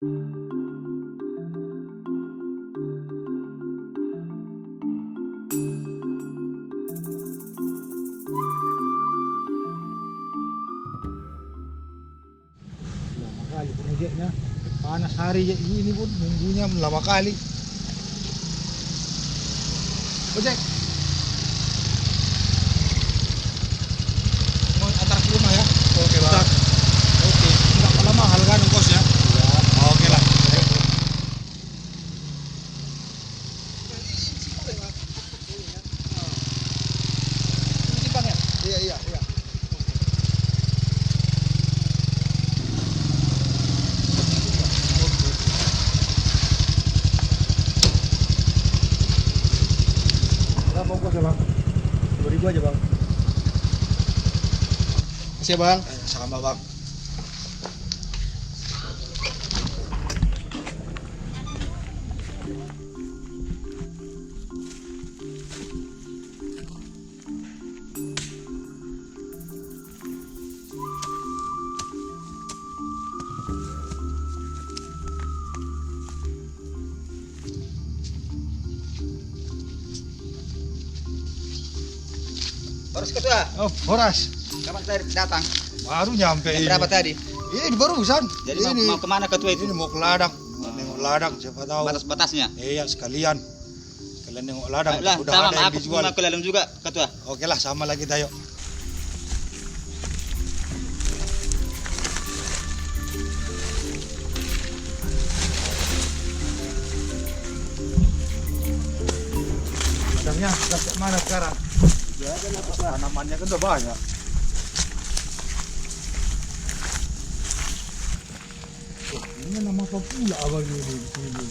Lama kali pengajaknya. Panas hari ini pun nunggunya lama kali. Ojek. Mau antar ke rumah ya? Oke bang. Oke. Enggak kalah mahal kan ongkosnya? Ya. Oke lah. Iya iya iya. Berapa ongkosnya bang? 2.000 aja bang. Makasih ya bang. Sama bang. Harus ketua. Oh, Horas. Kapan tadi datang? Baru nyampe Jam ini. berapa tadi? Ini barusan. Jadi ini mau kemana ketua itu? ini mau ke ladang. Mau nengok ladang siapa tahu. Batas-batasnya. Iya sekalian. Kalian nengok ladang Lah, udah sama ada yang aku dijual. mau ke dalam juga ketua. Oke lah sama lagi tayo. Ladangnya sampai mana sekarang? Ya kan tanamannya kan udah banyak. Oh, ini nama apa pula abang ini di sini?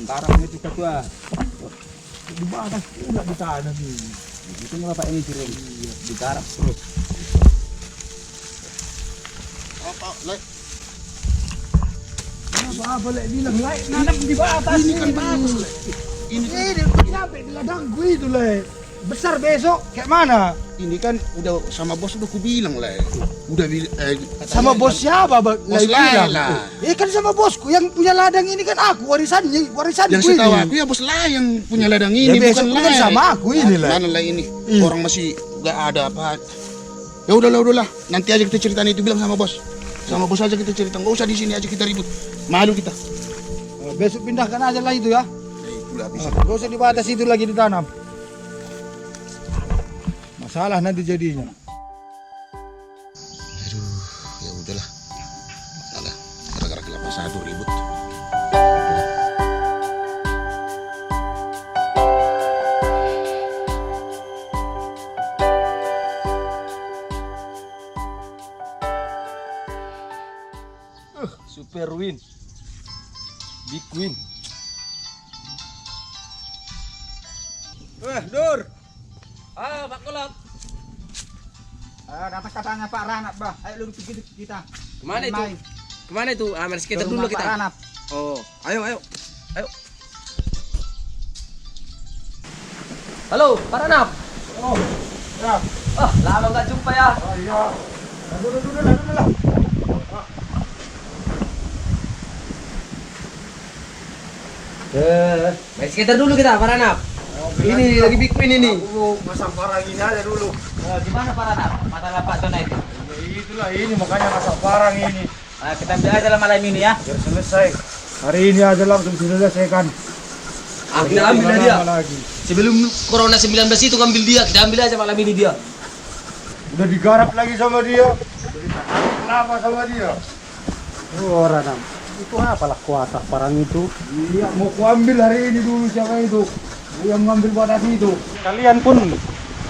Garap itu ketua. Di batas pula ditanam ini. Itu ngapa ini kirim? Digarap terus. Apa lek? Apa lek bilang lek nanam di batas Ini kan bagus, Le. Ini nyampe di ladangku itu lek. Besar besok kayak mana? Ini kan udah sama bos udah kubilang, Le. Udah Sama bos siapa, Bang? Bos bilang. Laila. Kan sama bosku yang punya ladang ini kan aku warisanku yang ini. setahu aku ya bos lah yang punya ladang Ya, ini, besok bukan kan Le. sama aku ini, Le. Mana lah ini? Iya. Orang masih gak ada apa. Ya udahlah. Nanti aja kita ceritain itu, bilang sama bos. Sama bos aja kita cerita, nggak usah di sini aja kita ribut. Malu kita. Besok pindahkan aja lah itu ya. Udah habis. Gak usah di batas itu lagi ditanam. Masalah nanti jadinya. Aduh, ya udahlah. Alah, gara-gara kelapa satu ribut. Super win. Big win. Dur. Pak Kolot. Dapat katanya Pak Ranap, Bah. Ayo lu pergi kita. Kemana itu? Main. Kemana itu? Main skater Ke dulu rumah Pak kita. Ranap. Oh, ayo. Halo, Pak Ranap. Oh, ya. Lama nggak jumpa ya. Oh iya. Dulu lah. Main skater dulu kita, Pak Ranap. Ini lagi big win ini. Aku masang parang ini aja dulu. Gimana Pak Ranap? Mata lapak zona itu. Ya itulah ini makanya masang parang ini. Kita ambil aja lah malam ini ya. Biar selesai. Hari ini aja langsung diselesaikan. Kita ambil Jangan dia. lama lagi. Sebelum Corona 19 itu ngambil dia, kita ambil aja malam ini dia. Udah digarap lagi sama dia. Udah ditanam kelapa sama dia. Oh, Ranam. Itu apalah kuasa parang itu? Iya, mau kuambil hari ini dulu siapa itu? Yang mengambil batas itu. Kalian pun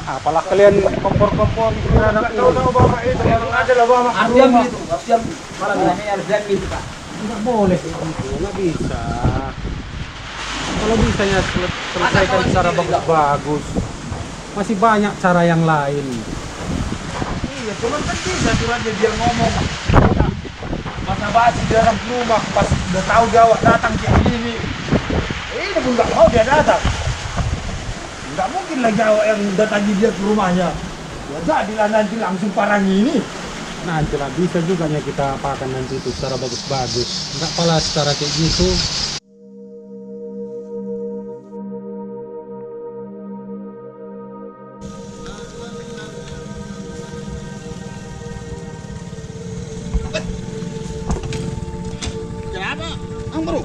apalah kalian kompor-kompor itu Ranam. Tahu Bapak itu baru aja lah Bapak. Harus diambil itu, harus diambil. Malam ini harus diambil itu Pak. Enggak boleh. Enggak bisa. Kalau bisanya selesaikan secara bagus-bagus. Masih banyak cara yang lain. Iya, cuman kan bisa suratnya dia ngomong. Masa basi di dalam rumah pas udah tahu Jawa datang kayak gini. Ini pun nggak mau dia datang. Nggak mungkin lah Jawa yang datangi dia ke rumahnya. Ya jadilah nanti langsung parang ini. Nantilah bisa juga nya kita apakan nanti itu secara bagus-bagus. Enggak pala secara kayak gitu. Kenapa? Ang bro.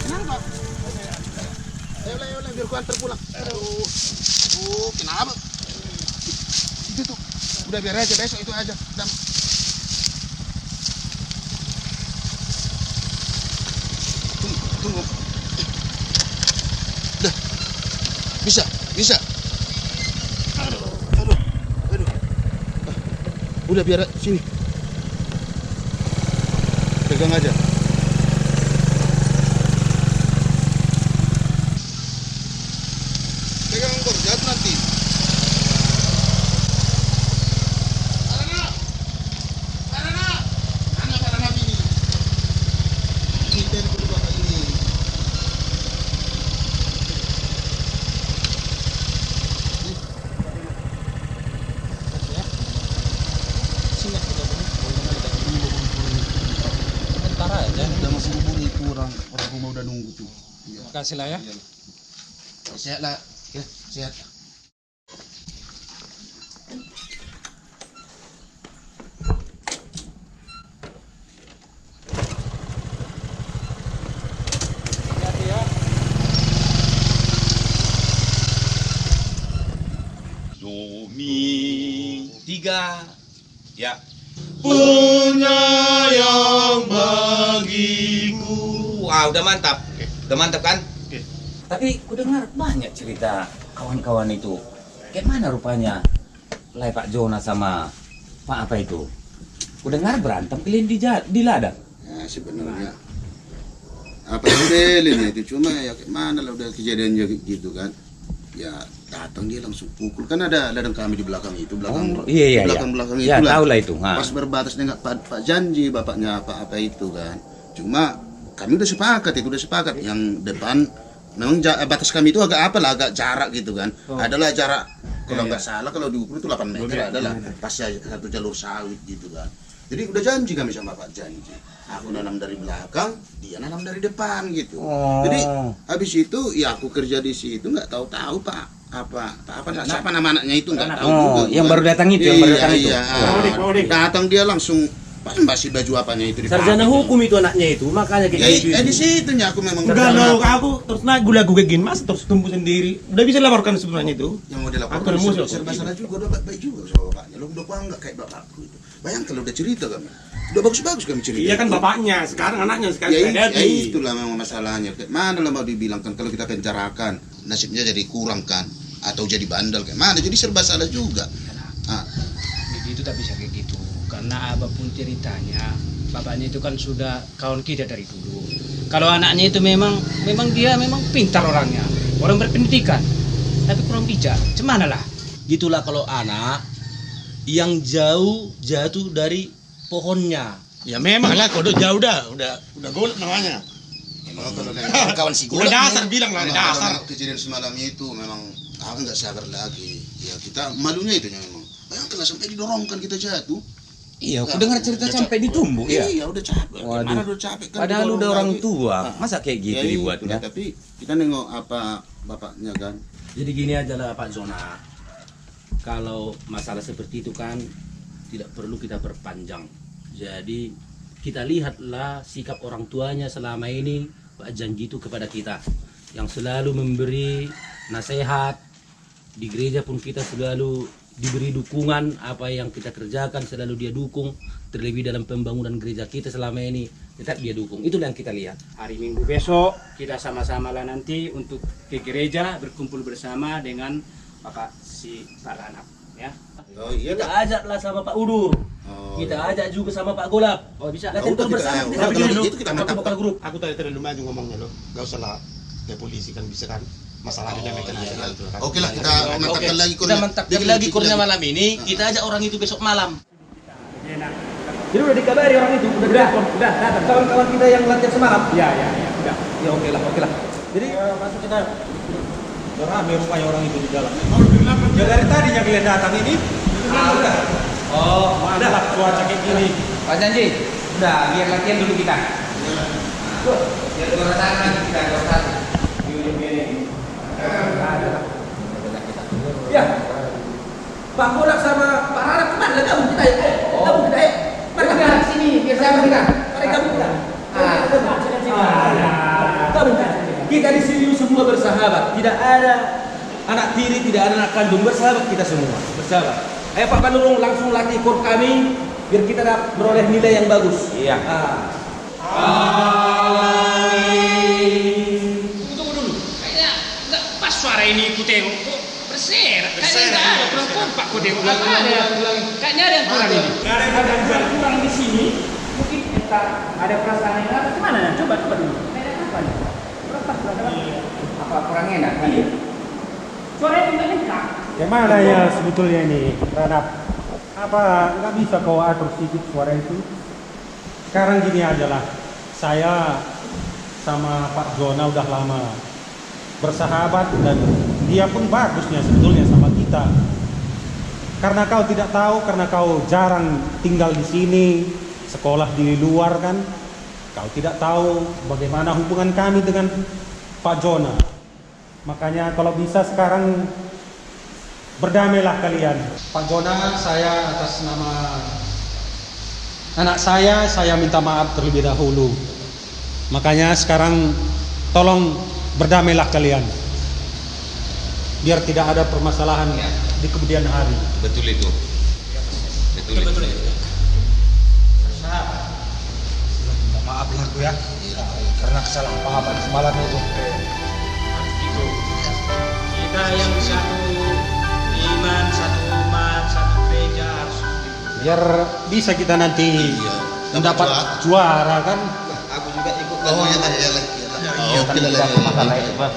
Kenapa? Ayo lah, biar ku antar pulang. Aduh. Oh, kenapa? Itu tuh. Udah biar aja besok itu aja. Dam. Tunggu. Dah. Bisa. Aduh. Udah biar sini. Pegang aja. Pegang bor, jatuh nanti. Mana ini? Ini telepon bapak ini. Sini kita Bentar aja. udah masih hubungi kurang orang rumah udah nunggu tuh. Iya. Makasih lah ya. Sehat lah, ya sehat. Hati ya. Do, mi, 3. Ya. Wah, udah mantap. Udah mantap kan? Tapi ku dengar banyak cerita kawan-kawan itu. Kayak mana rupanya Lai Pak Jona sama Pak apa itu? Ku dengar berantem kalian di ladang. Ya sebenarnya apa yang belin itu cuma ya mana lah udah kejadian gitu kan. Ya datang dia langsung pukul kan ada ladang kami di belakang itu Iya. belakang Ya, itu tahu lah itu. Ha. pas berbatas dengan Pak Janji bapaknya apa itu kan cuma kami udah sepakat yang depan memang batas kami itu agak jarak gitu kan adalah jarak kalau nggak salah kalau diukur itu 8 meter adalah pas satu jalur sawit gitu kan jadi udah janji kami sama Pak Janji aku nanam dari belakang dia nanam dari depan gitu jadi habis itu ya aku kerja di situ nggak tahu Pak siapa nama anaknya itu nggak tahu juga yang kan. baru datang itu, yang baru datang itu. Datang dia langsung masih baju apanya itu dipakai. Sarjana hukum itu anaknya itu, makanya kayak gitu. Di situnya aku memang Udah lo, aku terus naik gula gue gini, mas terus tumbuh sendiri. Udah bisa laporkan sebenarnya itu. yang mau Aku dilaporkan emosi kok. serba salah juga udah baik juga sama bapaknya lo udah bangga kayak bapakku itu bayang kalau udah cerita kami udah bagus kami cerita Iya kan itu. bapaknya, sekarang anaknya sekarang ya, saya ya itulah memang masalahnya kayak mana lah mau dibilangkan kalau kita penjarakan nasibnya jadi kurang kan atau jadi bandel kayak mana jadi serba salah juga Itu tak bisa kayak gitu karena apapun ceritanya bapaknya itu kan sudah kawan kita dari dulu. Kalau anaknya itu memang dia pintar orangnya, orang berpendidikan, tapi kurang bijak. Cemana lah? Gitulah kalau anak yang jatuh dari pohonnya. Ya memang lah, kalau jauh udah golek namanya. kalau kawan si Udah dasar bilang lah, memang dasar. kalau kejadian semalam itu memang aku nggak sabar lagi ya kita malunya itu memang bayangkan sampai didorongkan kita jatuh. Iya, aku dengar cerita sampai ditumbuk ya. Iya, udah capek. Waduh. Mana udah capek kan. Padahal didorong udah orang lagi. tua, Nah, masa kayak gitu ya dibuatnya? itulah, tapi kita nengok apa bapaknya kan. Jadi gini aja lah Pak Zona. Kalau masalah seperti itu kan tidak perlu kita perpanjang. Jadi kita lihatlah sikap orang tuanya selama ini Pak Janji itu kepada kita yang selalu memberi nasihat. Di gereja pun kita selalu diberi dukungan, apa yang kita kerjakan selalu dia dukung, terlebih dalam pembangunan gereja kita selama ini tetap dia dukung. Itulah yang kita lihat. Hari Minggu besok kita sama-sama lah nanti untuk ke gereja berkumpul bersama dengan Bapak si Pak Ranap, ya. Oh iya Kita Kak. ajaklah sama Pak Udur. Oh, Kita iya. ajak juga sama Pak Golap. Oh bisa. Lah Oh, tentu udah kita- bersama. udah, Kita kalau begini, begitu kita aku mantap. bakal grup. Aku tadi terlalu maju ngomongnya lo. Gak usah lah ke polisi kan bisa kan masalah dinamakan aja kan. Oke lah kita mantapkan lagi Kita mantapkan lagi kurnya malam ini. Kita ajak orang itu besok malam. Jadi udah dikabari orang itu, udah datang. Kawan-kawan kita yang latihan semalam. Ya, udah. Ya oke lah. Jadi Masuk kita rame rupanya orang itu di dalam. Ya dari tadi yang kalian datang ini Oh, Mantap cuaca kayak gini. Pak Janji, udah biar latihan dulu kita. Biar juara satu kita juara satu. Di ujung ini. Ya. Pak Bodak sama Pak Harap kemana? Gabung kita ya. Gabung kita ya. Mereka ke sini biar saya kita. Mereka kita. Gabung kita. Kita di sini semua bersahabat. Tidak ada anak tiri, tidak ada anak kandung, bersahabat kita semua. Bersahabat. Ayo Pak Panurung langsung latih kor kami biar kita beroleh nilai yang bagus. Iya. Tunggu dulu. Kayaknya nggak pas suara ini ku tengok kok berserak. Kayaknya nggak ada kurang kompak ku tengok. Apa ada? Kayaknya ada yang kurang ini. Ada yang kurang di sini. Mungkin kita ada perasaan yang ada. Gimana ya? Coba dulu. Ada apa nih? Apa kurang enak kali? Suaranya nggak lengkap. Gimana ya sebetulnya ini, Ranap? Apa nggak bisa kau atur sedikit suara itu? Sekarang gini aja lah, saya sama Pak Jona udah lama bersahabat dan dia pun bagusnya sebetulnya sama kita. Karena kau tidak tahu, karena kau jarang tinggal di sini, sekolah di luar kan, kau tidak tahu bagaimana hubungan kami dengan Pak Jona. Makanya kalau bisa sekarang berdamailah kalian. Pak Jona, saya atas nama anak saya minta maaf terlebih dahulu. Makanya sekarang tolong berdamailah kalian. Biar tidak ada permasalahan di kemudian hari. Betul itu. Betul itu. Maaf lah aku ya, karena kesalahpahaman semalam itu. Kita yang satu iman, satu umat, satu gereja harus Biar bisa kita nanti Iya. mendapat juara kan. Aku juga ikut kan. Oh iya tadi ya lagi. Iya, tapi tidak ada masalah itu, Pak.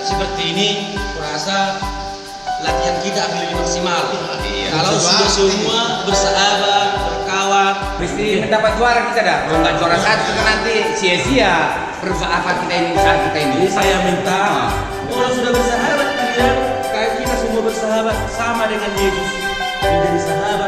Seperti ini, kurasa latihan kita akan lebih maksimal. Kalau sudah semua bersahabat, berkawan, Mesti mendapat juara kita dah. Kalau nggak juara satu kan nanti sia-sia perusahaan kita ini, usaha kita ini. jadi saya minta kalau sudah bersahabat kalian, kayak kita semua bersahabat sama dengan Yesus menjadi sahabat